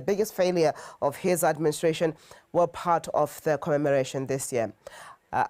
The biggest failure of his administration were part of the commemoration this year.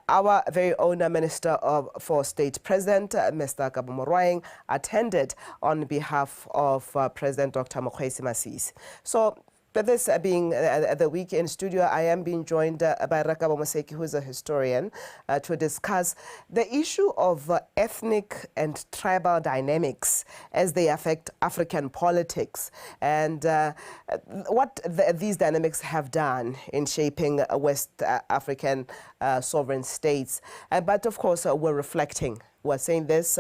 Our very own Minister for State President, Mr. Kabo Morwaeng, attended on behalf of President Dr. Mokgweetsi Masisi. So, with this being the week in studio, I am being joined by Rakabo Moseki, who is a historian, to discuss the issue of ethnic and tribal dynamics as they affect African politics and what these dynamics have done in shaping West African sovereign states. But of course, we're reflecting. We're saying this,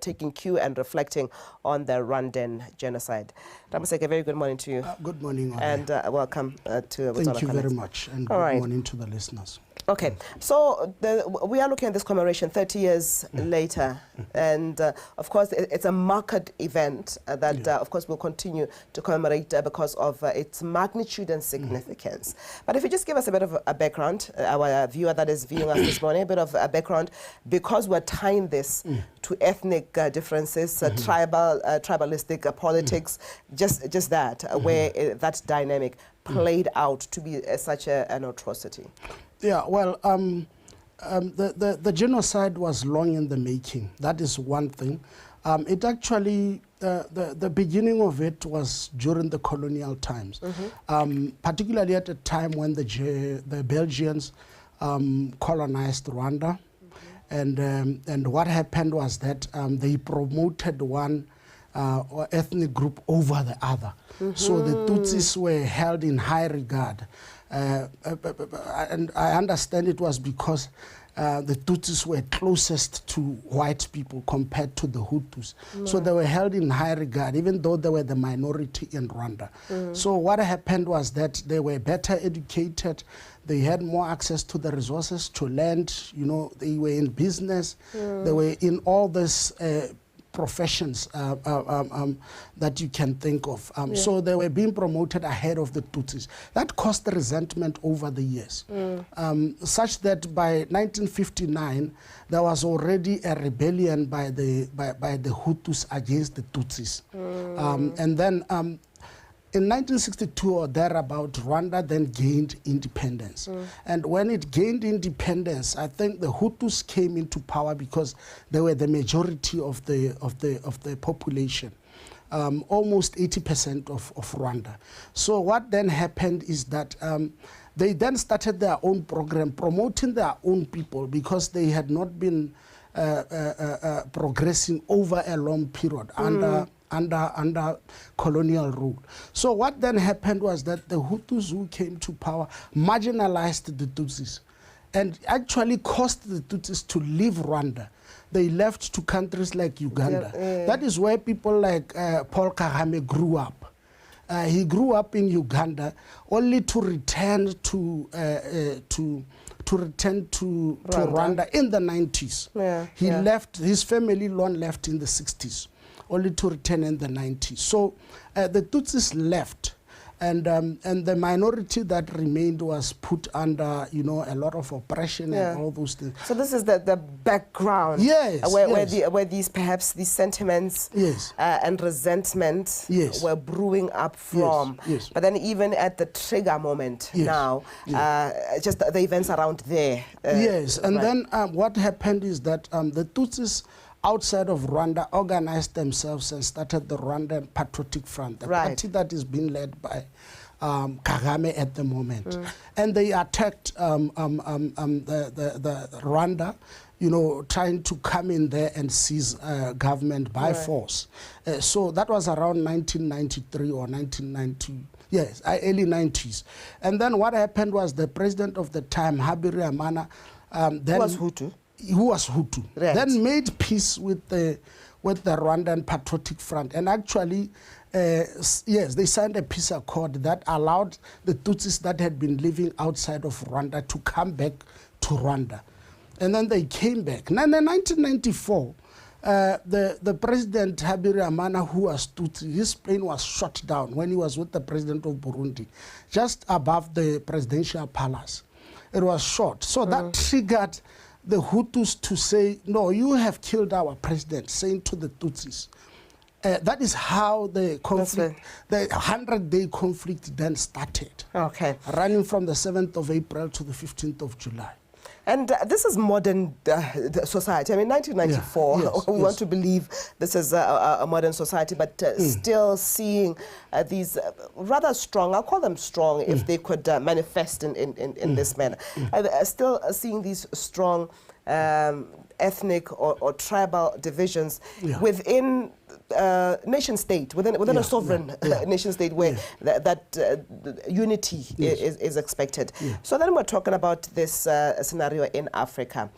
taking cue and reflecting on the Rwandan genocide. Ramaseke, a very good morning to you. Good morning. And welcome to Thank you very much, and good morning to the listeners. Okay, so we are looking at this commemoration 30 years later, and of course it's a marked event that of course will continue to commemorate because of its magnitude and significance. But if you just give us a bit of a background, our viewer that is viewing us this morning, a bit of a background, because we're tying this to ethnic differences, tribalistic politics, just that, where that dynamic played out to be such an atrocity. Yeah, well, the genocide was long in the making. That is one thing. It actually, the beginning of it was during the colonial times, particularly at a time when the Belgians colonized Rwanda. And what happened was that they promoted one ethnic group over the other. So the Tutsis were held in high regard. And I understand it was because the Tutsis were closest to white people compared to the Hutus. So they were held in high regard, even though they were the minority in Rwanda. So what happened was that they were better educated, they had more access to the resources, to land, you know, they were in business, they were in all this professions that you can think of. So they were being promoted ahead of the Tutsis. That caused resentment over the years, such that by 1959, there was already a rebellion by the Hutus against the Tutsis. And then in 1962 or thereabout, Rwanda then gained independence. And when it gained independence, I think the Hutus came into power because they were the majority of the population, almost 80% of Rwanda. So what then happened is that they then started their own program promoting their own people because they had not been progressing over a long period under colonial rule. So what then happened was that the Hutus who came to power marginalized the Tutsis and actually caused the Tutsis to leave Rwanda. They left to countries like Uganda. That is where people like Paul Kagame grew up. He grew up in Uganda only to return to Rwanda in the 90s. He left, his family left in the 60s. Only to return in the 90s. So the Tutsis left, and the minority that remained was put under, you know, a lot of oppression and all those things. So this is the background, where these perhaps these sentiments and resentment were brewing up from. But then even at the trigger moment now, just the events around there. And then what happened is that the Tutsis outside of Rwanda organized themselves and started the Rwandan Patriotic Front, the party that is being led by Kagame at the moment. And they attacked the Rwanda, you know, trying to come in there and seize government by force. So that was around 1993 or 1990. Yes, early 90s. And then what happened was the president of the time, Habyarimana, then was Hutu. Who was Hutu, then made peace with the Rwandan Patriotic Front, and actually, they signed a peace accord that allowed the Tutsis that had been living outside of Rwanda to come back to Rwanda, and then they came back. And in 1994, the president Habyarimana, who was Tutsi, his plane was shot down when he was with the president of Burundi, just above the presidential palace. It was shot, so that triggered the Hutus to say, no, you have killed our president, saying to the Tutsis. That is how the conflict, the 100-day conflict then started. Okay. Running from the 7th of April to the 15th of July. And this is modern society. I mean, 1994, we want to believe this is a modern society, but still seeing these rather strong, I'll call them strong if they could manifest in this manner. Still seeing these strong ethnic or tribal divisions within nation state, within a sovereign nation state where that unity is expected. So then we're talking about this scenario in Africa.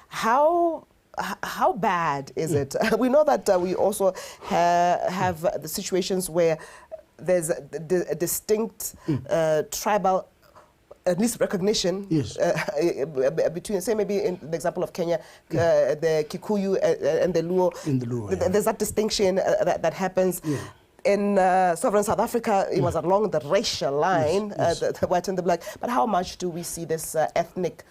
How bad is it? We know that we also have the situations where there's a distinct tribal at least recognition between, say, maybe in the example of Kenya, the Kikuyu and the Luo. There's that distinction that happens. In sovereign South Africa, it was along the racial line, the white and the black. But how much do we see this ethnic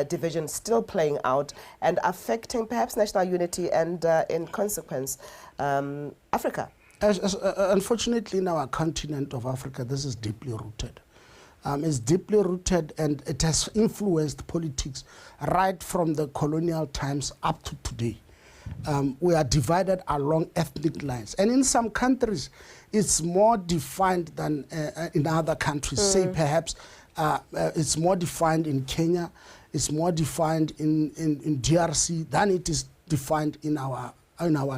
division still playing out and affecting perhaps national unity and, in consequence, Africa? Unfortunately, in our continent of Africa, this is deeply rooted. It's deeply rooted, and it has influenced politics right from the colonial times up to today. We are divided along ethnic lines. And in some countries, it's more defined than in other countries. Say perhaps it's more defined in Kenya, it's more defined in DRC than it is defined in our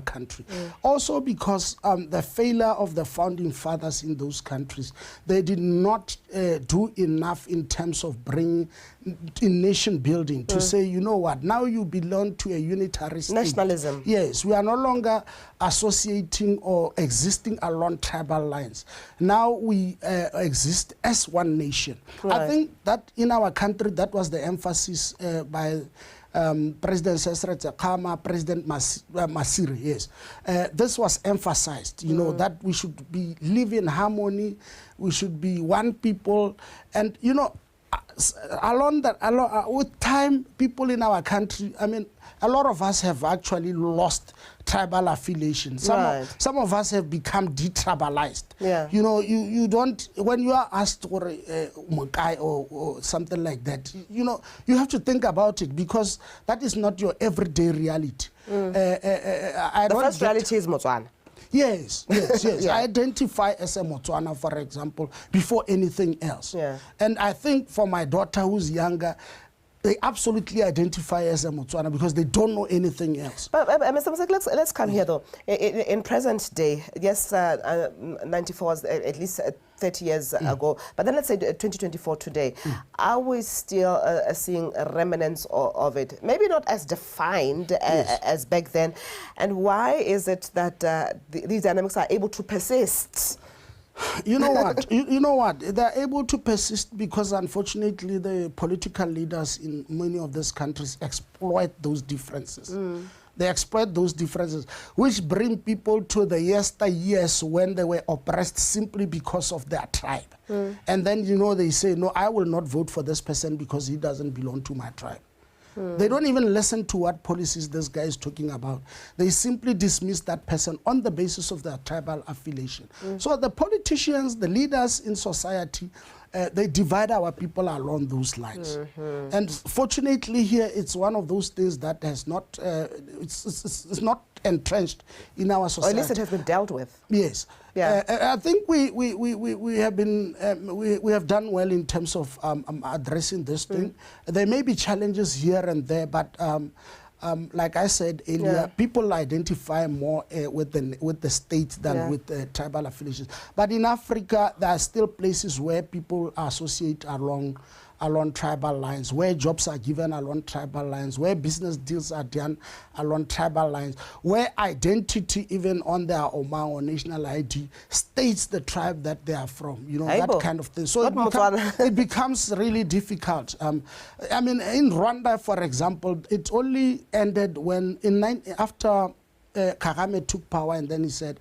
country. Also because the failure of the founding fathers in those countries, they did not do enough in terms of bringing in nation building to say, you know what, now you belong to a unitary state. Nationalism. Yes, we are no longer associating or existing along tribal lines. Now we exist as one nation. I think that in our country, that was the emphasis by President Sesret Kama, President Masiri, yes. This was emphasized, you know, that we should live in harmony, we should be one people, and, you know, with time, people in our country, I mean, a lot of us have actually lost tribal affiliation. Some of us have become detribalized. You know, you don't, when you are asked for a Mukai or something like that, you know, you have to think about it, because that is not your everyday reality. The first reality is Motswana. Yes. I identify as a Motswana, for example, before anything else. And I think for my daughter who's younger, they absolutely identify as a Motswana because they don't know anything else. But Mr. Musek, let's come here though. In present day, yes, 94 was at least 30 years ago, but then let's say 2024 today, are we still seeing remnants of it? Maybe not as defined as back then. And why is it that these dynamics are able to persist? You know what? you know what? They're able to persist because, unfortunately, the political leaders in many of these countries exploit those differences. They exploit those differences, which bring people to the yesteryears when they were oppressed simply because of their tribe. And then, you know, they say, no, I will not vote for this person because he doesn't belong to my tribe. They don't even listen to what policies this guy is talking about. They simply dismiss that person on the basis of their tribal affiliation. So the politicians, the leaders in society, they divide our people along those lines. And fortunately here, it's one of those things that has not, it's not entrenched in our society. Or at least it has been dealt with. Yes. I think we have been we have done well in terms of addressing this thing. There may be challenges here and there, but like I said earlier, people identify more with the state than with the tribal affiliations. But in Africa, there are still places where people associate along tribal lines, where jobs are given along tribal lines, where business deals are done along tribal lines, where identity, even on their Oma or national ID, states the tribe that they are from, you know, that kind of thing. So it becomes really difficult. I mean, in Rwanda, for example, it only ended when, after Kagame took power, and then he said,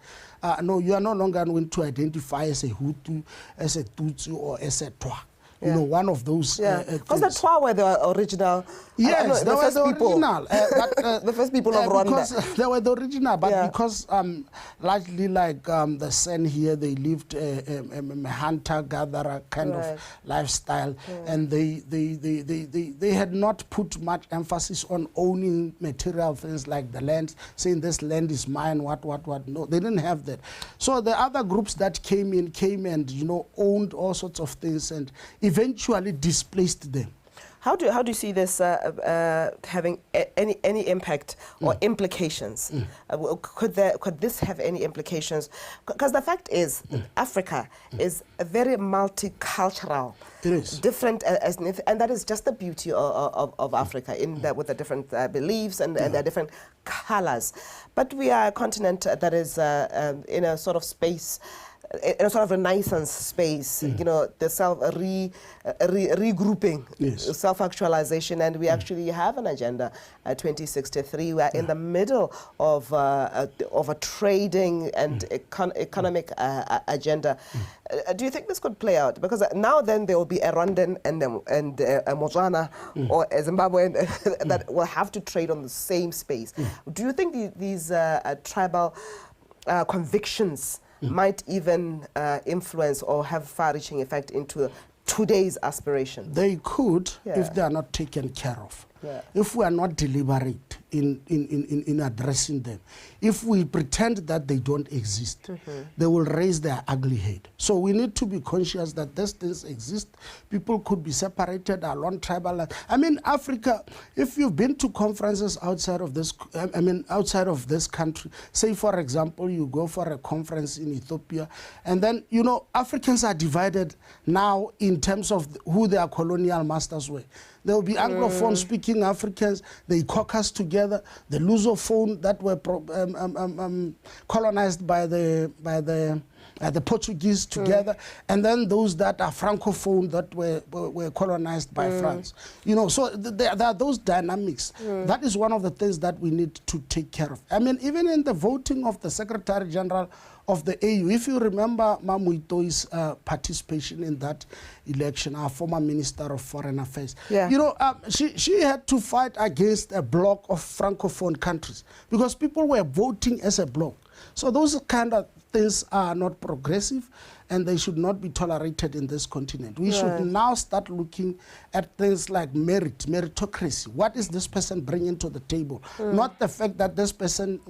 no, you are no longer going to identify as a Hutu, as a Tutsi, or as a Twa. You know, one of those. Because the Twa were the original. Yes, they were the original. The first people of Rwanda. Because they were the original, but because largely like the Sen here, they lived a hunter-gatherer kind of lifestyle, and they had not put much emphasis on owning material things like the land, saying this land is mine, what. No, they didn't have that. So the other groups that came and, you know, owned all sorts of things and eventually displaced them. How do you see this having any impact or implications? Could this have any implications? Because the fact is, Africa is a very multicultural. It is different, and that is just the beauty of Africa, with the different beliefs and the different colors. But we are a continent that is in a sort of space. In a sort of renaissance space, you know, the regrouping, self-actualization, and we actually have an agenda, 2063. We are in the middle of a trading and economic agenda. Do you think this could play out? Because now then there will be a Rwandan and a Botswana or a Zimbabwean that will have to trade on the same space. Do you think these tribal convictions might even influence or have far-reaching effect into today's aspiration? They could if they are not taken care of. If we are not deliberate in addressing them. If we pretend that they don't exist, they will raise their ugly head. So we need to be conscious that these things exist. People could be separated along tribal lines. I mean, Africa, if you've been to conferences outside of this, outside of this country, say, for example, you go for a conference in Ethiopia, and then, you know, Africans are divided now in terms of who their colonial masters were. There will be Anglophone-speaking Africans, they caucus together, the Lusophone that were colonized by the Portuguese together, and then those that are Francophone that were colonized by France. You know, so there are those dynamics. That is one of the things that we need to take care of. I mean, even in the voting of the Secretary General of the AU, if you remember Mamuito's participation in that election, our former Minister of Foreign Affairs, you know, she had to fight against a bloc of Francophone countries because people were voting as a bloc. So those kind of things are not progressive, and they should not be tolerated in this continent. We should now start looking at things like meritocracy. What is this person bringing to the table? Not the fact that this person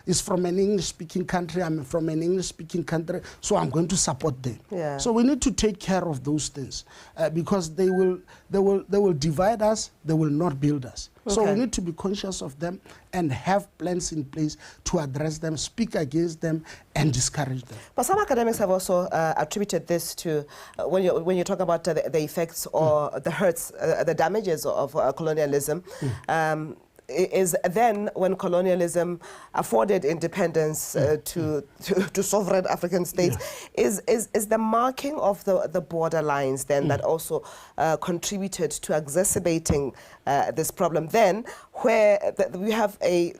is from an English-speaking country, I'm from an English-speaking country, so I'm going to support them. So we need to take care of those things because they will divide us, they will not build us. So we need to be conscious of them and have plans in place to address them, speak against them, and discourage them. But some academics have also attributed this to, when you talk about the effects or the hurts, the damages of colonialism, is then when colonialism afforded independence to sovereign African states, is the marking of the borderlines then that also contributed to exacerbating this problem then, where we have a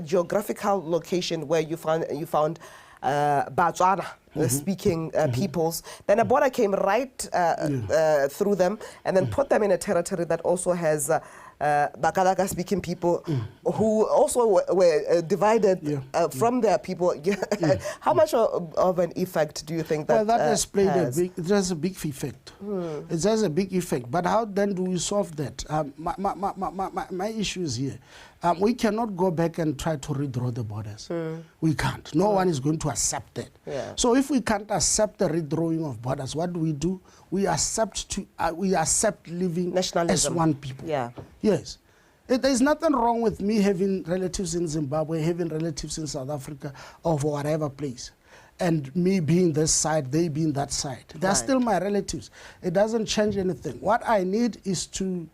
geographical location where you found Botswana speaking peoples, then a border came right through them and then put them in a territory that also has Bakalaka speaking people who also were divided from their people. How much of an effect do you think that that has played it has a big effect. It has a big effect. But how then do we solve that? My issue is here. We cannot go back and try to redraw the borders. We can't. No one is going to accept that. So if we can't accept the redrawing of borders, what do? We accept living as one people. Yes. There is nothing wrong with me having relatives in Zimbabwe, having relatives in South Africa, or whatever place. And me being this side, they being that side. They're still my relatives. It doesn't change anything. What I need is to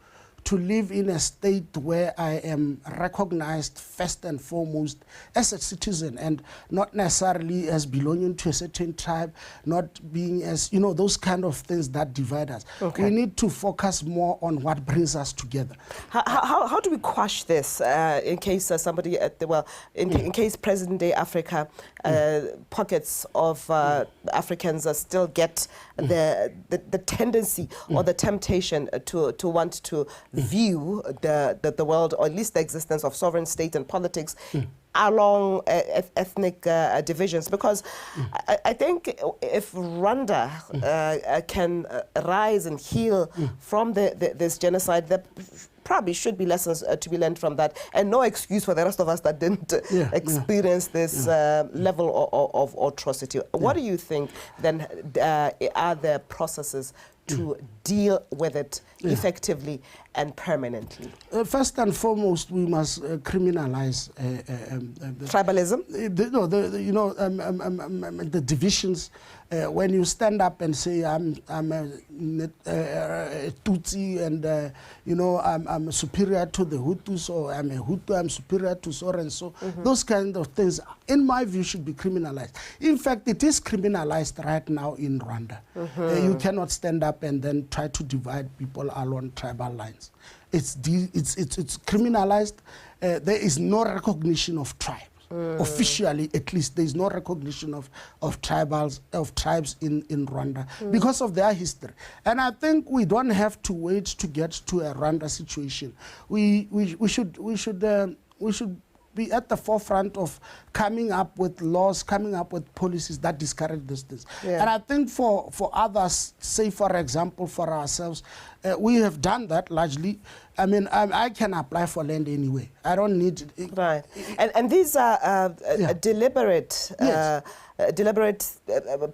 live in a state where I am recognized first and foremost as a citizen and not necessarily as belonging to a certain tribe, not being as, you know, those kind of things that divide us. We need to focus more on what brings us together. How do we quash this in case somebody, in case present-day Africa pockets of Africans still get the tendency or the temptation to want to view the world, or at least the existence of sovereign state and politics along ethnic divisions, because I think if Rwanda can rise and heal from this genocide, there probably should be lessons to be learned from that, and no excuse for the rest of us that didn't experience this level of atrocity. What do you think then are the processes to deal with it effectively and permanently? First and foremost, we must criminalize tribalism. The divisions. When you stand up and say I'm a Tutsi and I'm superior to the Hutus, or I'm a Hutu, I'm superior to so and so, those kind of things, in my view, should be criminalized. In fact, it is criminalized right now in Rwanda. You cannot stand up and then try to divide people along tribal lines. It's criminalized. There is no recognition of tribes. Officially, at least, there is no recognition of tribes in Rwanda because of their history. And I think we don't have to wait to get to a Rwanda situation. We should be at the forefront of coming up with laws, coming up with policies that discourage these things. And I think for others, say for example for ourselves, we have done that largely. I mean, I can apply for land anyway. I don't need... Right. And these are deliberate... deliberate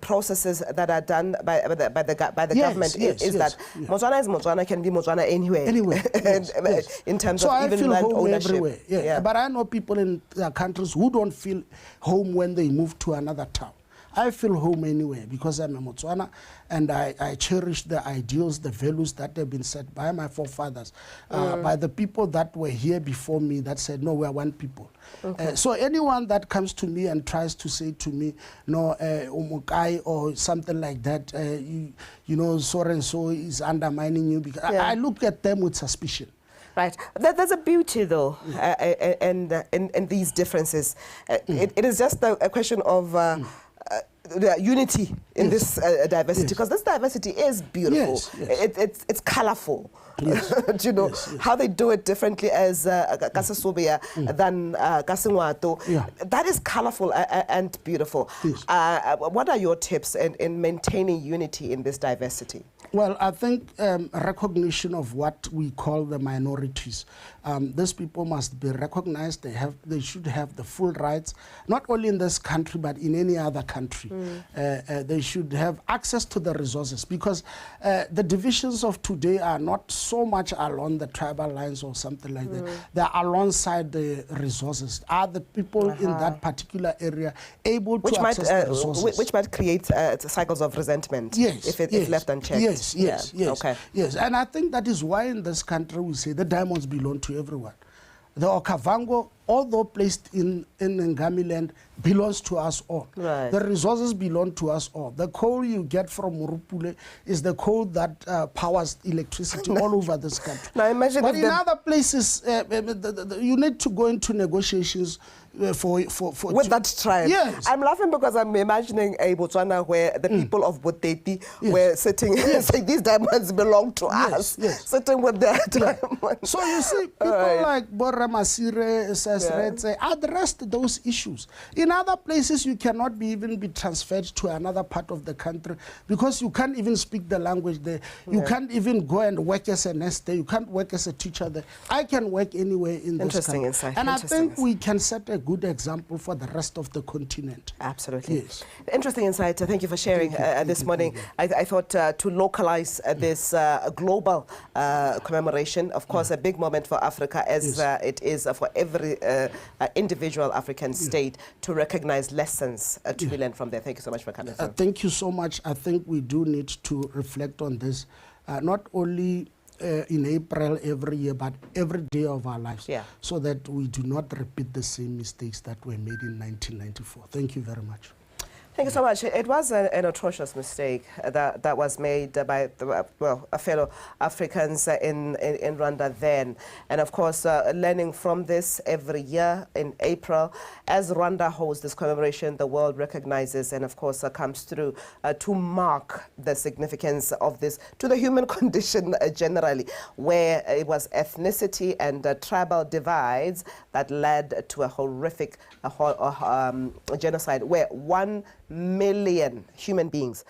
processes that are done by the government. Motswana is Motswana, can be Motswana anywhere. In terms so of even land ownership. Everywhere. But I know people in countries who don't feel home when they move to another town. I feel home anywhere because I'm a Motswana, and I cherish the ideals, the values that have been set by my forefathers, by the people that were here before me that said, no, we are one people. So anyone that comes to me and tries to say to me, no, Umukai or something like that, so and so is undermining you, because I look at them with suspicion. Right. There's a beauty, though, in these differences. It is just a question of unity in this diversity, because this diversity is beautiful. It's colorful. How they do it differently as Kasasubia than Kasingwato. That is colorful and beautiful. What are your tips in maintaining unity in this diversity? Well, I think recognition of what we call the minorities. These people must be recognized. They should have the full rights, not only in this country, but in any other country. They should have access to the resources, because the divisions of today are not so much along the tribal lines or something like that. They're alongside the resources. Are the people in that particular area able to access the resources? Which might create cycles of resentment if left unchecked. Yes. And I think that is why in this country we say the diamonds belong to everyone. The Okavango, although placed in Ngami land, belongs to us all. The resources belong to us all. The coal you get from Murupule is the coal that powers electricity all over this country. Now imagine but in other places, you need to go into negotiations with that tribe. I'm laughing because I'm imagining a Botswana where the people of Boteti were sitting saying these diamonds belong to us, sitting with their diamonds. So you see, people like Borra Masire, Sesretse addressed those issues. In other places, you cannot even be transferred to another part of the country because you can't even speak the language there. You can't even go and work as a nurse there. You can't work as a teacher there. I can work anywhere in this country. Insight. And I think we can set a good example for the rest of the continent. Absolutely. Interesting insight. Thank you for sharing this morning. I thought to localize this global commemoration, of course, a big moment for Africa, as it is for every individual African state, to recognize lessons to be learned from there. Thank you so much for coming. Thank you so much. I think we do need to reflect on this, not only in April every year, but every day of our lives, so that we do not repeat the same mistakes that were made in 1994. Thank you very much. Thank you so much. It was an atrocious mistake that was made by fellow Africans in Rwanda then. And of course, learning from this every year in April, as Rwanda holds this commemoration, the world recognizes and of course comes through to mark the significance of this to the human condition generally, where it was ethnicity and tribal divides that led to a horrific genocide where 1 million human beings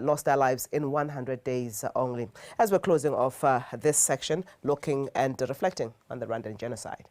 lost their lives in 100 days only. As we're closing off this section, looking and reflecting on the Rwandan genocide.